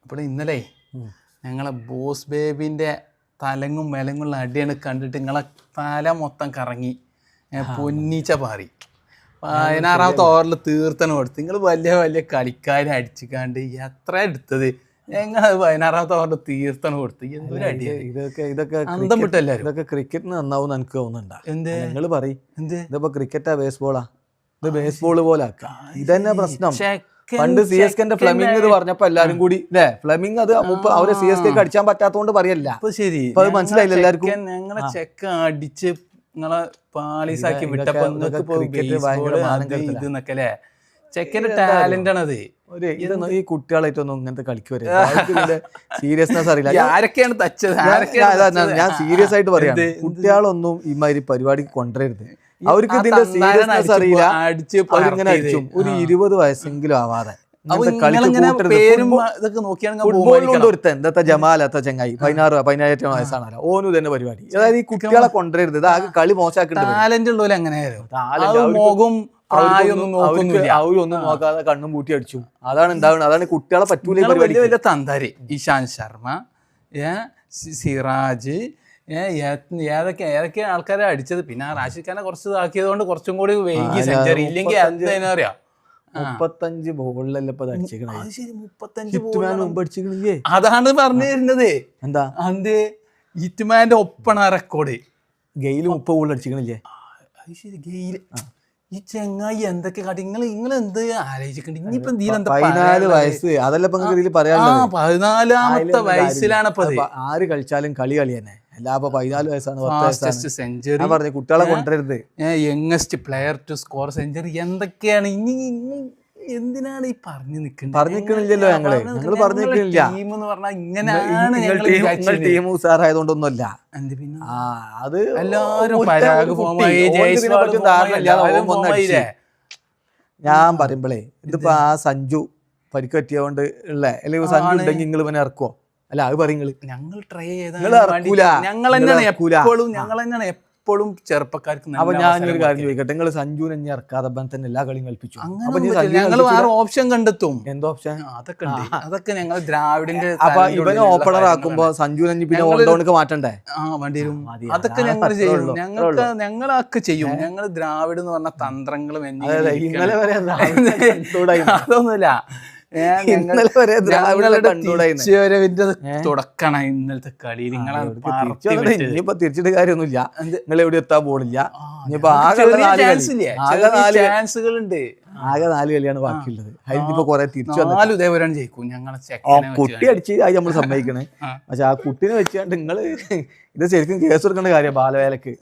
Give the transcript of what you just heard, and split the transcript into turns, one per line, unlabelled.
അപ്പോൾ ഇന്നലെ ഞങ്ങളെ ബോസ് ബേബിൻ്റെ തലങ്ങും മെലങ്ങുള്ള അടിയാണ് കണ്ടിട്ട് നിങ്ങളെ തല മൊത്തം കറങ്ങി പൊന്നീച്ച പാറി. 16ാമത്തെ ഓവറിൽ തീർത്തണം കൊടുത്ത്. നിങ്ങൾ വലിയ വലിയ കളിക്കാരെ അടിച്ചിക്കാണ്ട് എത്ര എടുത്തത് ഞങ്ങൾ 16ാമത്തെ ഓവറിൽ തീർത്തണം കൊടുത്ത്. എന്തൊരു അടിയാണ്
ഇതൊക്കെ
അന്തം വിട്ടല്ലാരും.
ഇതൊക്കെ ക്രിക്കറ്റിന് നന്നാവും എനിക്ക് തോന്നുന്നുണ്ടാ.
എന്ത്
നിങ്ങൾ പറയും എന്ത് ഇതിപ്പോ ക്രിക്കറ്റാ ബേസ്ബോളാ? ഇത് ബേസ്ബോൾ പോലെ ആക്കാം. ഇതന്നെ പ്രശ്നം. പണ്ട് CSK ഫ്ലെമിംഗ് പറഞ്ഞപ്പോ എല്ലാരും കൂടി അല്ലേ ഫ്ലെമിംഗ് അത് അവരെ CSK അടിച്ചാൻ പറ്റാത്തോണ്ട് പറയല്ല.
ശരി
അത് മനസ്സിലായില്ല എല്ലാവർക്കും.
ഞങ്ങളെ ചെക്ക അടിച്ച് നിങ്ങളെ പാളീസാക്കി വിട്ടപ്പോ ഇതൊക്കെ ചെക്കന്റെ ടാലന്റ് ആണത്.
ഈ കുട്ടികളായിട്ടൊന്നും ഇങ്ങനത്തെ കളിക്ക് വരെ സീരിയസ്നെസ് അറിയില്ല.
ആരൊക്കെയാണ് തച്ചത്?
ഞാൻ സീരിയസ് ആയിട്ട് പറയാം, കുട്ടികളൊന്നും ഈ മാതിരി പരിപാടിക്ക് കൊണ്ടുവരരുത്. അവർക്ക് ഇതിന്റെ സീരിയസ്നെസ് അറിയില്ല. അവരിങ്ങനെ അടിച്ചും ഒരു 20 വയസ്സെങ്കിലും ആവാതെ ഫുട്ബോളിലുണ്ട് ഒരുത്തൻ എന്താ ജമാലത്ത ചങ്ങായി 17 വയസ്സാണല്ലോ. ഓനും തന്നെ പരിപാടി. അതായത് ഈ കുട്ടികളെ കൊണ്ടുവരരുത്. ഇത് ആകെ കളി മോശമാക്കുന്നുണ്ട്.
ടാലന്റ് ഉള്ളവര് അങ്ങനെയായിരുന്നു.
അവരൊന്നും നോക്കാതെ കണ്ണും പൂട്ടി അടിച്ചു. അതാണ് ഉണ്ടാവുന്നത്. അതാണ് കുട്ടികളെ പറ്റൂല.
വലിയ വലിയ തന്താര് ഇഷാന്ത് ശർമ്മ, സിറാജ്, ഏതൊക്കെ ആൾക്കാരെ അടിച്ചത്. പിന്നെ റാഷിദ് ഖാനെ കുറച്ച് ഇതാക്കിയത് കൊണ്ട് കുറച്ചും കൂടി വൈകി സെഞ്ചുറി. ഇല്ലെങ്കിൽ അറിയാം
35 ബോളിലല്ലേ
അതാണ് പറഞ്ഞു തരുന്നത്.
എന്താ
അത് ഹിറ്റ്മാന്റെ ഒപ്പണ റെക്കോർഡ്.
ഗെയില് 30 ബോൾ അടിച്ചില്ലേ?
അത് ശരി. ഗെയില് ഈ ചെങ്ങായി എന്തൊക്കെ കാട്ടി നിങ്ങൾ എന്ത് ആലോചിക്കണ്ട. ഇനിയിപ്പോ
14 വയസ്സ് അതല്ല പറയാനുള്ളത്.
14ാമത്തെ വയസ്സിലാണ് ഇപ്പൊ.
ആര് കളിച്ചാലും കളി തന്നെ. അല്ല 14 വയസ്സാണ്
സെഞ്ചുറി
പറഞ്ഞു. കുട്ടികളെ കൊണ്ടുവരരുത്.
Youngest player to score century എന്തൊക്കെയാണ്. ഇനി എന്തിനാണ് ഈ പറഞ്ഞു
നിൽക്കുന്നില്ലല്ലോ. ഞങ്ങള് പറഞ്ഞിട്ടില്ല.
ടീം എന്ന് പറഞ്ഞാൽ ഇങ്ങനെയാണ്.
ടീം ഉസാറായതുകൊണ്ടൊന്നല്ല. അത് എല്ലാവരും ഞാൻ പറയുമ്പോളേ ഇതിപ്പോ ആ സഞ്ജു പരിക്ക് പറ്റിയോണ്ട് ഉള്ള അല്ലെങ്കിൽ സഞ്ജു ഉണ്ടെങ്കിൽ നിങ്ങൾ ഇവനെ ഇറക്കുവോ? അല്ല അത് പറയും
ഞങ്ങൾ ട്രൈ ചെയ്ത ഞങ്ങൾ തന്നെയാണ് എപ്പോഴും ചെറുപ്പക്കാർക്ക്.
അപ്പൊ ഞാനൊരു കാര്യം ചോദിക്കട്ടെ, നിങ്ങൾ സഞ്ജുവിനെ ഇനി ഇറക്കാതെ തന്നെ എല്ലാ കളിയും കളിപ്പിച്ചു.
ഞങ്ങൾ വേറെ ഓപ്ഷൻ കണ്ടെത്തും.
എന്തോ ഓപ്ഷൻ?
അതൊക്കെ ഞങ്ങൾ ദ്രാവിഡിന്റെ.
അപ്പൊ ഇവനെ ഓപ്പണർ ആക്കുമ്പോ സഞ്ജുവിനെ പിന്നെ ഓൾറൗണ്ടർക്ക് മാറ്റണ്ടേ?
വേണ്ടി വരും. അതൊക്കെ ഞങ്ങൾ ചെയ്യും. ഞങ്ങളൊക്കെ ചെയ്യും. ഞങ്ങൾ ദ്രാവിഡ് എന്ന് പറഞ്ഞ തന്ത്രങ്ങളും
ഇന്നലെ വരെ
അതൊന്നുമില്ല. തുടക്കണ ഇന്നലത്തെ കളി.
ഇനിയിപ്പോ തിരിച്ചിട്ട് കാര്യമൊന്നുമില്ല. നിങ്ങൾ എവിടെ എത്താൻ പോണില്ല. ഇനിയിപ്പോ
ചാൻസുകളുണ്ട്.
ആകെ 4 കളിയാണ് ബാക്കിയുള്ളത്. അതിനിപ്പോ കൊറേ തിരിച്ചു
ഇതേവരെയാണ് ജയിക്കും. ഞങ്ങളെ
കുട്ടി അടിച്ച് അത് നമ്മൾ സമ്മതിക്കണേ. പക്ഷെ ആ കുട്ടീനെ വെച്ചാണ്ട് നിങ്ങള് ഇത് ശരിക്കും കേസ് കൊടുക്കേണ്ട കാര്യം. ബാലവേലക്ക്